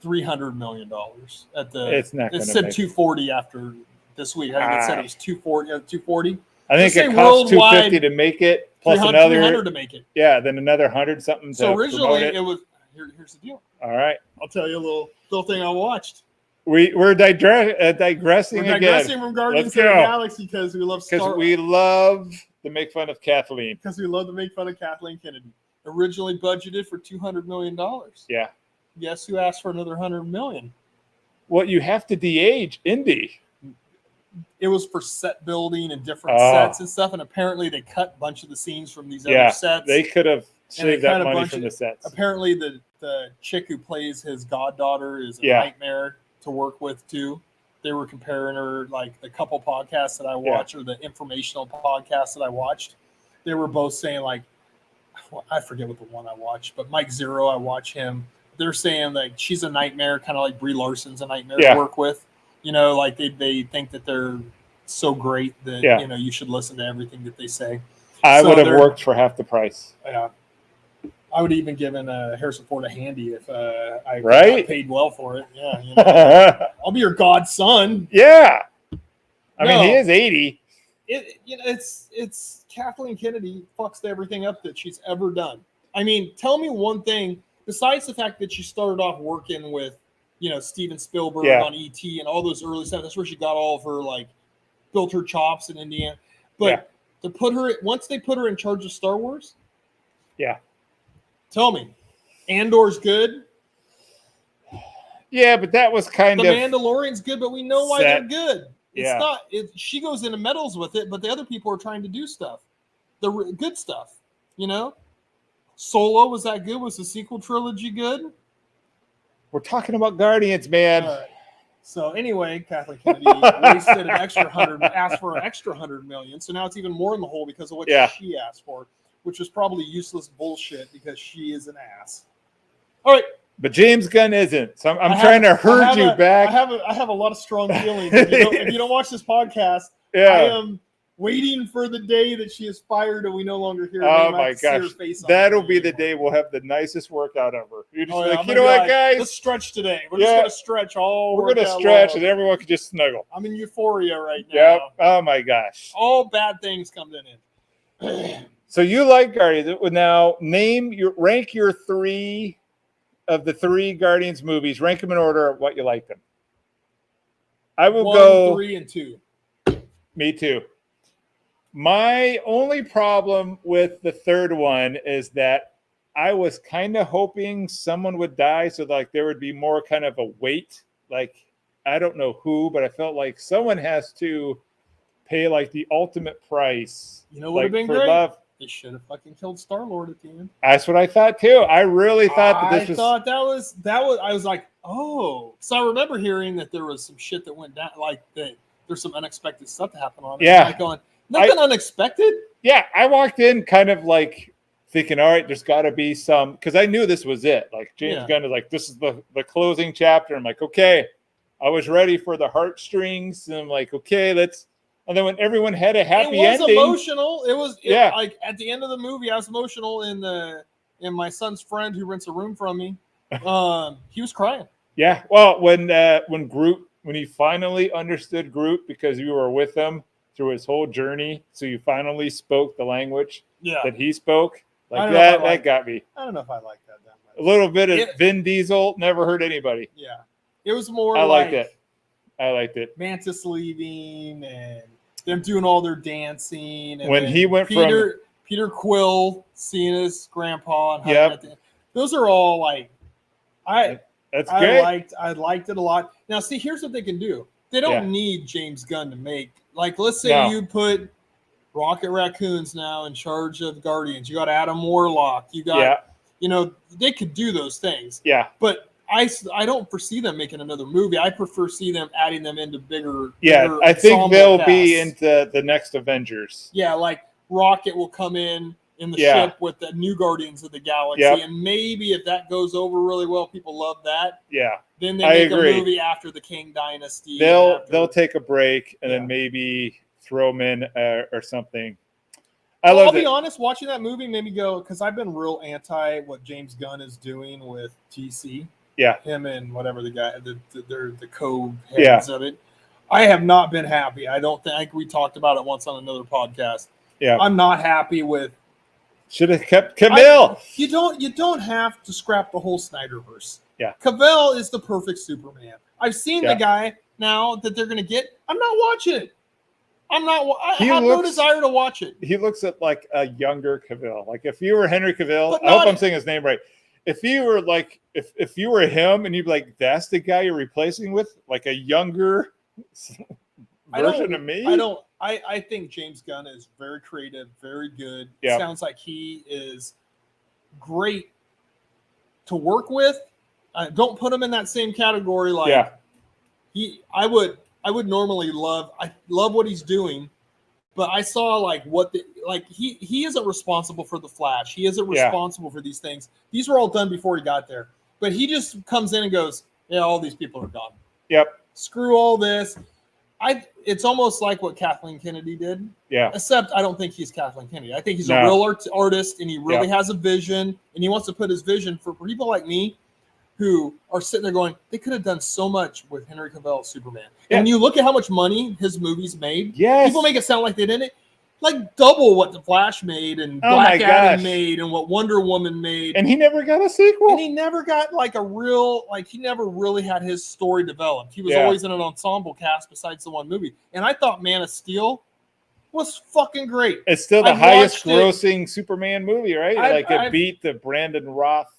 [SPEAKER 1] $300 million at the.
[SPEAKER 2] It's not.
[SPEAKER 1] It said 240 after this week. I think it said it was 240. 240.
[SPEAKER 2] I think it costs $250 to make it, plus another
[SPEAKER 1] $300 to make it.
[SPEAKER 2] Yeah, then another 100 something.
[SPEAKER 1] So originally it was. Here's the deal.
[SPEAKER 2] All right,
[SPEAKER 1] I'll tell you a little thing I watched.
[SPEAKER 2] We're digressing
[SPEAKER 1] again. We're digressing from Guardians of the Galaxy because we love Star.
[SPEAKER 2] Because we love to make fun of Kathleen.
[SPEAKER 1] Because we love to make fun of Kathleen Kennedy. Originally budgeted for $200 million.
[SPEAKER 2] Yeah.
[SPEAKER 1] Guess who asked for another $100 million?
[SPEAKER 2] Well, you have to de-age Indy.
[SPEAKER 1] It was for set building and different sets and stuff, and apparently they cut a bunch of the scenes from these other sets.
[SPEAKER 2] They could have saved that money from the sets.
[SPEAKER 1] Apparently, the chick who plays his goddaughter is a nightmare to work with too. They were comparing her, like the couple podcasts that I watched or the informational podcasts that I watched. They were both saying like, I forget what the one I watched, but Mike Zero, I watch him. They're saying like she's a nightmare, kind of like Brie Larson's a nightmare to work with. Like they think that they're so great that you should listen to everything that they say.
[SPEAKER 2] I would have worked for half the price.
[SPEAKER 1] Yeah. I would even given Harrison Ford a handy if I
[SPEAKER 2] Right?
[SPEAKER 1] got paid well for it. Yeah, you know. I'll be your godson.
[SPEAKER 2] Yeah. I
[SPEAKER 1] No.
[SPEAKER 2] mean, he is 80.
[SPEAKER 1] It's Kathleen Kennedy fucks everything up that she's ever done. I mean, tell me one thing besides the fact that she started off working with, you know, Steven Spielberg on E.T. and all those early stuff. That's where she got all of her, like, built her chops in Indiana. But to put her, once they put her in charge of Star Wars, tell me, Andor's good.
[SPEAKER 2] Yeah, but that was kind
[SPEAKER 1] of
[SPEAKER 2] The
[SPEAKER 1] Mandalorian's good, but we know why they're good. It's not. She goes into meddles with it, but the other people are trying to do stuff, the good stuff. You know, Solo, was that good? Was the sequel trilogy good?
[SPEAKER 2] We're talking about Guardians, man.
[SPEAKER 1] All right. So anyway, Kathleen Kennedy wasted an extra asked for an extra $100 million. So now it's even more in the hole because of what she asked for, which was probably useless bullshit because she is an ass. All right.
[SPEAKER 2] But James Gunn isn't. So I'm trying to herd you back.
[SPEAKER 1] I have a lot of strong feelings. If you don't watch this podcast, I am waiting for the day that she is fired and we no longer hear her name.
[SPEAKER 2] Oh my gosh. That'll be the day we'll have the nicest workout ever. You're just like, you know what, guys?
[SPEAKER 1] Let's stretch today. We're just going to stretch all
[SPEAKER 2] We're going to stretch and everyone can just snuggle.
[SPEAKER 1] I'm in euphoria right now.
[SPEAKER 2] Yep. Oh my gosh.
[SPEAKER 1] All bad things come to an end.
[SPEAKER 2] So you like Guardians. Now rank your three of the three Guardians movies. Rank them in order of what you like them. I will go
[SPEAKER 1] 1, 3, and 2.
[SPEAKER 2] Me too. My only problem with the third one is that I was kind of hoping someone would die, so like there would be more kind of a weight. Like I don't know who, but I felt like someone has to pay like the ultimate price.
[SPEAKER 1] You know what would have been great? Love. They should have fucking killed Star-Lord at the end.
[SPEAKER 2] That's what I thought too. I really thought that this was.
[SPEAKER 1] I thought that was. I was like, oh. So I remember hearing that there was some shit that went down, like that. There's some unexpected stuff that happened on it.
[SPEAKER 2] Yeah.
[SPEAKER 1] Like going, nothing unexpected.
[SPEAKER 2] Yeah, I walked in kind of like thinking, all right, there's got to be some, because I knew this was it. Like James Gunn is like, this is the closing chapter. I'm like, okay. I was ready for the heartstrings, and I'm like, okay, let's. And then when everyone had a happy ending,
[SPEAKER 1] emotional. It was like at the end of the movie, I was emotional in my son's friend who rents a room from me. He was crying.
[SPEAKER 2] Yeah. Well, when he finally understood Groot because you were with him through his whole journey, so you finally spoke the language that he spoke. Like that got me.
[SPEAKER 1] I don't know if I like that much.
[SPEAKER 2] A little bit of Vin Diesel never hurt anybody.
[SPEAKER 1] Yeah. It was more
[SPEAKER 2] I liked it.
[SPEAKER 1] Mantis leaving and them doing all their dancing. And
[SPEAKER 2] when he went
[SPEAKER 1] Peter Quill seeing his grandpa. And those are all like,
[SPEAKER 2] that's great.
[SPEAKER 1] I liked it a lot. Now, see, here's what they can do. They don't need James Gunn to make, like, let's say you put Rocket Raccoons now in charge of Guardians. You got Adam Warlock. You got, you know, they could do those things.
[SPEAKER 2] Yeah.
[SPEAKER 1] But I don't foresee them making another movie. I prefer see them adding them into bigger.
[SPEAKER 2] I think they'll be into the next Avengers.
[SPEAKER 1] Yeah, like Rocket will come in the ship with the new Guardians of the Galaxy, and maybe if that goes over really well, people love that.
[SPEAKER 2] Yeah,
[SPEAKER 1] then they make a movie after the King Dynasty.
[SPEAKER 2] They'll take a break and then maybe throw them in or something.
[SPEAKER 1] I'll be honest, watching that movie made me go, because I've been real anti what James Gunn is doing with DC.
[SPEAKER 2] Yeah,
[SPEAKER 1] him and whatever the guy, they're the co-heads of it. I have not been happy. I don't think we talked about it once on another podcast.
[SPEAKER 2] Yeah,
[SPEAKER 1] I'm not happy with.
[SPEAKER 2] Should have kept Cavill.
[SPEAKER 1] You don't have to scrap the whole Snyderverse.
[SPEAKER 2] Yeah,
[SPEAKER 1] Cavill is the perfect Superman. I've seen the guy now that they're going to get. I'm not watching it. I have no desire to watch it.
[SPEAKER 2] He looks at like a younger Cavill. Like if you were Henry Cavill, I hope I'm saying his name right. If you were like, if you were him and you'd be like, that's the guy you're replacing with, like a younger version of me.
[SPEAKER 1] I think James Gunn is very creative, very good.
[SPEAKER 2] Yeah.
[SPEAKER 1] Sounds like he is great to work with. Don't put him in that same category. Like I would normally love what he's doing. But I saw he isn't responsible for the Flash. He isn't responsible for these things. These were all done before he got there. But he just comes in and goes, yeah, all these people are gone.
[SPEAKER 2] Yep.
[SPEAKER 1] Screw all this. It's almost like what Kathleen Kennedy did.
[SPEAKER 2] Yeah.
[SPEAKER 1] Except I don't think he's Kathleen Kennedy. I think he's a real artist, and he really has a vision, and he wants to put his vision for people like me who are sitting there going, they could have done so much with Henry Cavill's Superman. And when you look at how much money his movies made, people make it sound like they didn't. Like double what The Flash made and Black Adam made and what Wonder Woman made.
[SPEAKER 2] And he never got a sequel.
[SPEAKER 1] And he never got like a real, like he never really had his story developed. He was always in an ensemble cast besides the one movie. And I thought Man of Steel was fucking great.
[SPEAKER 2] It's still the highest grossing Superman movie, right? It beat the Brandon Roth.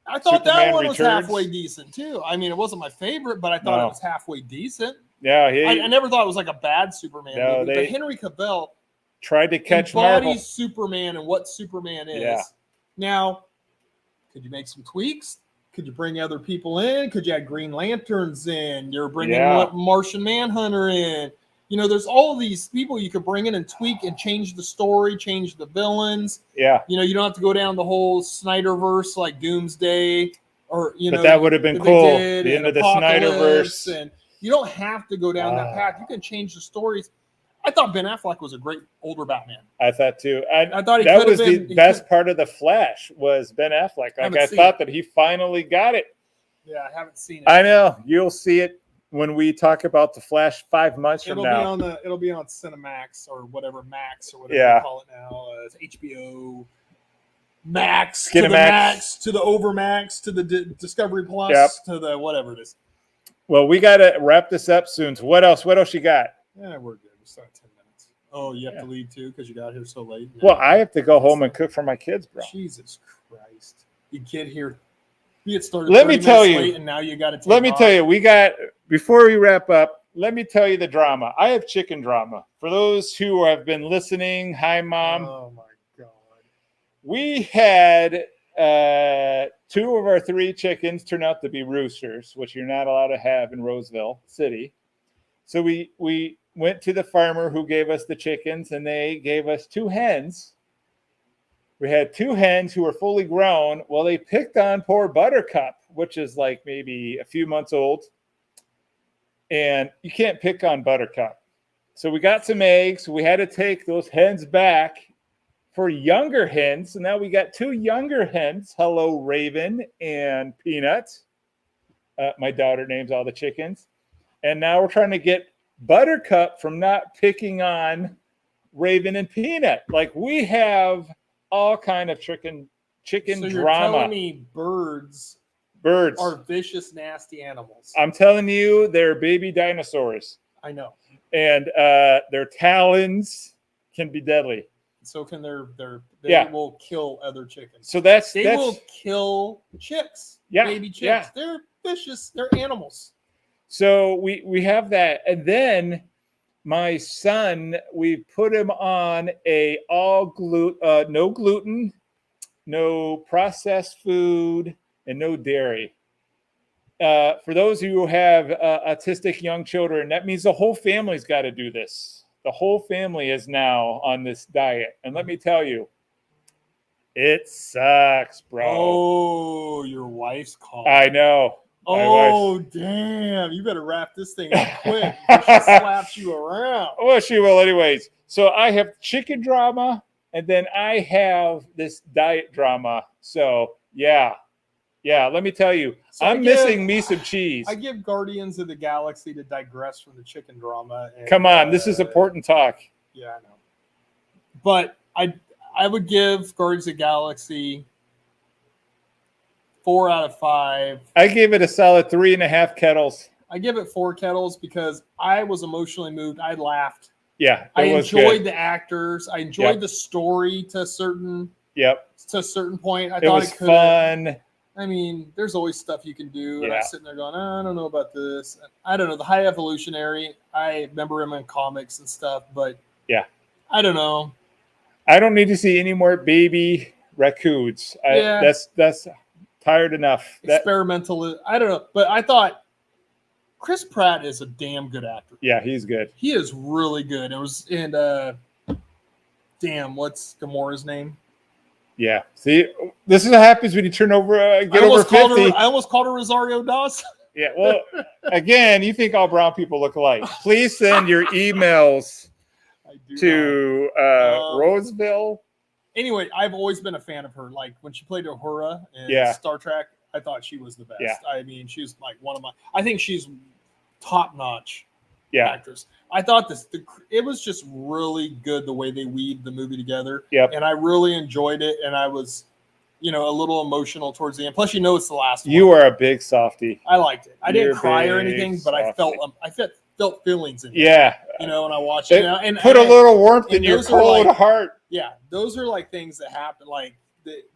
[SPEAKER 1] I thought Superman that one was halfway decent too. I mean, it wasn't my favorite, but I thought it was halfway decent.
[SPEAKER 2] Yeah,
[SPEAKER 1] I never thought it was like a bad Superman movie. But Henry Cavill
[SPEAKER 2] tried to catch Marvel.
[SPEAKER 1] Superman and what Superman is. Yeah. Now, could you make some tweaks? Could you bring other people in? Could you add Green Lanterns in? You're bringing Martian Manhunter in. You know, there's all these people you could bring in and tweak and change the story, change the villains.
[SPEAKER 2] Yeah.
[SPEAKER 1] You know, you don't have to go down the whole Snyderverse like Doomsday or,
[SPEAKER 2] but that would have been cool. The end of the Snyderverse.
[SPEAKER 1] And you don't have to go down that path. You can change the stories. I thought Ben Affleck was a great older Batman.
[SPEAKER 2] I thought too.
[SPEAKER 1] I thought
[SPEAKER 2] that was the best part of The Flash was Ben Affleck. Like I thought that he finally got it.
[SPEAKER 1] Yeah, I haven't seen it.
[SPEAKER 2] I know. You'll see it when we talk about The Flash 5 months from now.
[SPEAKER 1] It'll be on Cinemax or whatever Max or whatever they call it now. It's HBO Max to the Max to the Overmax to the Discovery Plus to the whatever it is.
[SPEAKER 2] Well, we got to wrap this up soon. So what else? What else you got?
[SPEAKER 1] Yeah, we're good. We still have 10 minutes. Oh, you have to leave too because you got here so late.
[SPEAKER 2] Well, I have to go home and cook for my kids, bro.
[SPEAKER 1] Jesus Christ! You get here. You get started.
[SPEAKER 2] Let me tell you,
[SPEAKER 1] late and now you got to.
[SPEAKER 2] Let me tell you, we got before we wrap up. Let me tell you the drama. I have chicken drama. For those who have been listening, hi, Mom.
[SPEAKER 1] Oh my God.
[SPEAKER 2] We had 2 of our 3 chickens turn out to be roosters, which you're not allowed to have in Roseville City. So we went to the farmer who gave us the chickens, and they gave us 2 hens. We had 2 hens who were fully grown. Well, they picked on poor Buttercup, which is like maybe a few months old. And you can't pick on Buttercup. So we got some eggs. We had to take those hens back for younger hens. So now we got 2 younger hens. Hello, Raven and Peanut. My daughter names all the chickens. And now we're trying to get Buttercup from not picking on Raven and Peanut. Like we have all kind of chicken
[SPEAKER 1] so
[SPEAKER 2] drama.
[SPEAKER 1] You're telling me birds are vicious, nasty animals.
[SPEAKER 2] I'm telling you, they're baby dinosaurs.
[SPEAKER 1] I know.
[SPEAKER 2] And their talons can be deadly.
[SPEAKER 1] So can they will kill other chickens.
[SPEAKER 2] So
[SPEAKER 1] they will kill chicks.
[SPEAKER 2] Yeah,
[SPEAKER 1] baby chicks.
[SPEAKER 2] Yeah.
[SPEAKER 1] They're vicious. They're animals.
[SPEAKER 2] So we have that. And then my son, we put him on a no gluten, no processed food, and no dairy. For those who have autistic young children, that means the whole family's got to do this. The whole family is now on this diet. And let me tell you, it sucks, bro.
[SPEAKER 1] Oh, your wife's calling.
[SPEAKER 2] I know.
[SPEAKER 1] Oh, damn. You better wrap this thing up quick before she slaps you around.
[SPEAKER 2] Well, she will anyways. So I have chicken drama, and then I have this diet drama. So, yeah, let me tell you, I'm missing me some cheese.
[SPEAKER 1] I give Guardians of the Galaxy to digress from the chicken drama. And,
[SPEAKER 2] come on, this is important talk.
[SPEAKER 1] Yeah, I know. But I would give Guardians of the Galaxy 4 out of 5.
[SPEAKER 2] I gave it a solid 3.5 kettles.
[SPEAKER 1] I give it 4 kettles because I was emotionally moved. I laughed.
[SPEAKER 2] Yeah,
[SPEAKER 1] I enjoyed the actors. I enjoyed the story to a certain point. I thought it was
[SPEAKER 2] fun.
[SPEAKER 1] I mean, there's always stuff you can do. And I'm sitting there going, I don't know about this. I don't know. The High Evolutionary, I remember him in comics and stuff, but I don't know.
[SPEAKER 2] I don't need to see any more baby raccoons. That's tired enough.
[SPEAKER 1] Experimental. I don't know. But I thought Chris Pratt is a damn good actor.
[SPEAKER 2] Yeah, he's good.
[SPEAKER 1] He is really good. What's Gamora's name?
[SPEAKER 2] Yeah. See, this is what happens when you turn over, get over 50.
[SPEAKER 1] I almost called her Rosario Dawson.
[SPEAKER 2] Yeah. Well, again, you think all brown people look alike? Please send your emails to Roseville.
[SPEAKER 1] Anyway, I've always been a fan of her. Like when she played Uhura in Star Trek, I thought she was the best.
[SPEAKER 2] Yeah.
[SPEAKER 1] I mean, she's like one of my. I think she's top notch actress. I thought it was just really good the way they weaved the movie together.
[SPEAKER 2] Yep.
[SPEAKER 1] And I really enjoyed it, and I was, a little emotional towards the end. Plus, it's the last one.
[SPEAKER 2] You are a big softie.
[SPEAKER 1] I liked it. I didn't cry or anything, but I felt feelings in it.
[SPEAKER 2] Yeah.
[SPEAKER 1] When I watched it. And
[SPEAKER 2] put a little warmth in your cold heart.
[SPEAKER 1] Yeah. Those are like things that happen. Like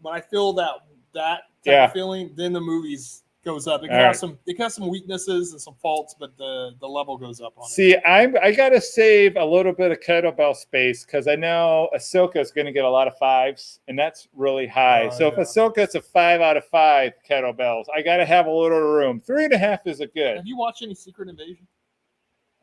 [SPEAKER 1] when I feel that type of feeling, then the movies goes up. It can have some weaknesses and some faults, but the level goes up on it.
[SPEAKER 2] See, I gotta save a little bit of kettlebell space because I know Ahsoka is going to get a lot of 5s, and that's really high. If Ahsoka's a 5 out of 5 kettlebells, I gotta have a little room. 3.5 is a good.
[SPEAKER 1] Have you watched any Secret Invasion?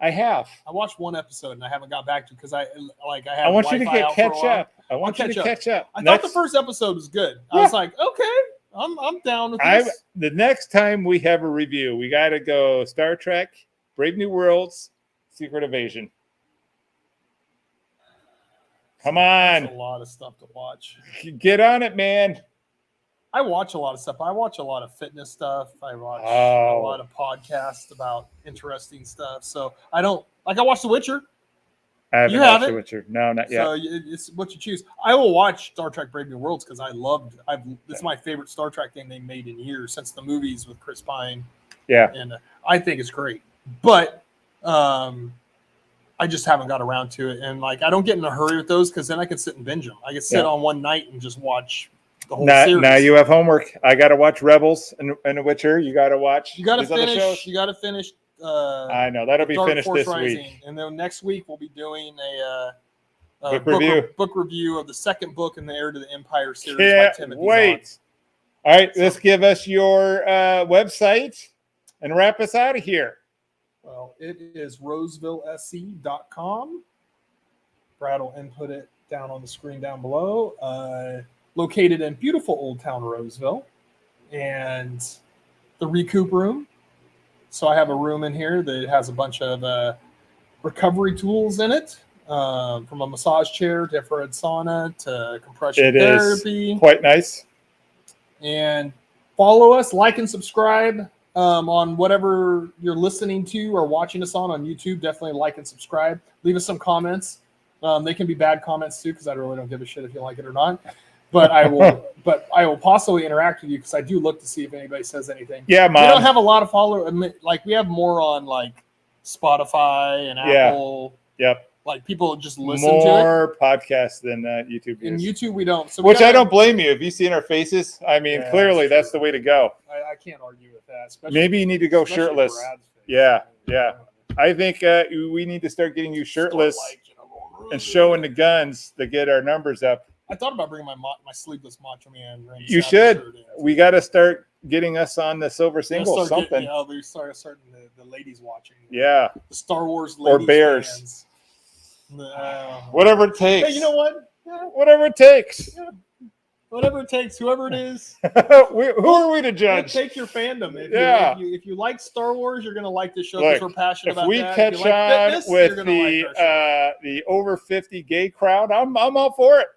[SPEAKER 2] I have.
[SPEAKER 1] I watched one episode and I haven't got back to because I
[SPEAKER 2] have. I want you to catch up. I want you to catch up.
[SPEAKER 1] I thought the first episode was good. I was like, okay. I'm down with this.
[SPEAKER 2] The next time we have a review, we got to go Star Trek, Brave New Worlds, Secret Invasion. Come on.
[SPEAKER 1] There's a lot of stuff to watch.
[SPEAKER 2] Get on it, man.
[SPEAKER 1] I watch a lot of stuff. I watch a lot of fitness stuff. I watch a lot of podcasts about interesting stuff. So I watch The Witcher.
[SPEAKER 2] I haven't watched The Witcher. No, not yet.
[SPEAKER 1] So it's what you choose. I will watch Star Trek Brave New Worlds because it's my favorite Star Trek thing they made in years since the movies with Chris Pine.
[SPEAKER 2] Yeah.
[SPEAKER 1] And I think it's great. But I just haven't got around to it. And I don't get in a hurry with those because then I can sit and binge them. I can sit on one night and just watch the whole series.
[SPEAKER 2] Now you have homework. I got to watch Rebels and The Witcher. You got to watch.
[SPEAKER 1] You got to finish. You got to finish.
[SPEAKER 2] I know that'll be finished this week,
[SPEAKER 1] and then next week we'll be doing a
[SPEAKER 2] book
[SPEAKER 1] review of the second book in the Heir to the Empire series.
[SPEAKER 2] Can't
[SPEAKER 1] by Timothy
[SPEAKER 2] wait!
[SPEAKER 1] Zahn.
[SPEAKER 2] All right, let's give us your website and wrap us out of here.
[SPEAKER 1] Well, it is rosevillesc.com. Brad will input it down on the screen down below. Located in beautiful Old Town Roseville, and the Recoup Room. So I have a room in here that has a bunch of recovery tools in it, from a massage chair to infrared sauna to compression therapy.
[SPEAKER 2] Is quite nice.
[SPEAKER 1] And follow us, like and subscribe on whatever you're listening to or watching us on YouTube. Definitely like and subscribe. Leave us some comments. They can be bad comments too, because I really don't give a shit if you like it or not. But I will possibly interact with you because I do look to see if anybody says anything.
[SPEAKER 2] Yeah, Mom.
[SPEAKER 1] We don't have a lot of followers. Like we have more on Spotify and Apple.
[SPEAKER 2] Yep.
[SPEAKER 1] Like people just listen to it.
[SPEAKER 2] More podcasts than YouTube.
[SPEAKER 1] In YouTube, we don't. So
[SPEAKER 2] which I don't blame you. Have you seen our faces? I mean, clearly that's the way to go.
[SPEAKER 1] I can't argue with that.
[SPEAKER 2] Maybe you need to go shirtless. Yeah. I think we need to start getting you shirtless and showing the guns to get our numbers up.
[SPEAKER 1] I thought about bringing my sleeveless Macho Man.
[SPEAKER 2] You should. We got to start getting us on the Silver Single something.
[SPEAKER 1] We starting the ladies watching.
[SPEAKER 2] Yeah.
[SPEAKER 1] The Star Wars ladies
[SPEAKER 2] or Bears.
[SPEAKER 1] Fans.
[SPEAKER 2] Whatever it takes.
[SPEAKER 1] Hey, you know what?
[SPEAKER 2] Whatever it takes.
[SPEAKER 1] Yeah. Whatever it takes, whoever it is.
[SPEAKER 2] Who are we to judge?
[SPEAKER 1] Take your fandom. If you like Star Wars, you're going to like this show because we're passionate about that.
[SPEAKER 2] If we catch on with the over 50 gay crowd, I'm all for it.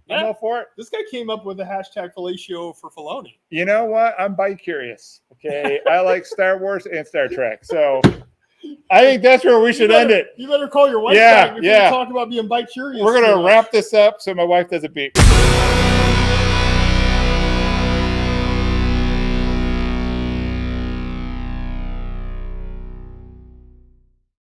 [SPEAKER 2] I'm all for it.
[SPEAKER 1] This guy came up with the hashtag fellatio for Filoni.
[SPEAKER 2] You know what? I'm bi-curious. Okay, I like Star Wars and Star Trek, so I think that's where we should end it.
[SPEAKER 1] You better call your wife back if you talk about being bi-curious.
[SPEAKER 2] We're gonna wrap this up so my wife doesn't beat me.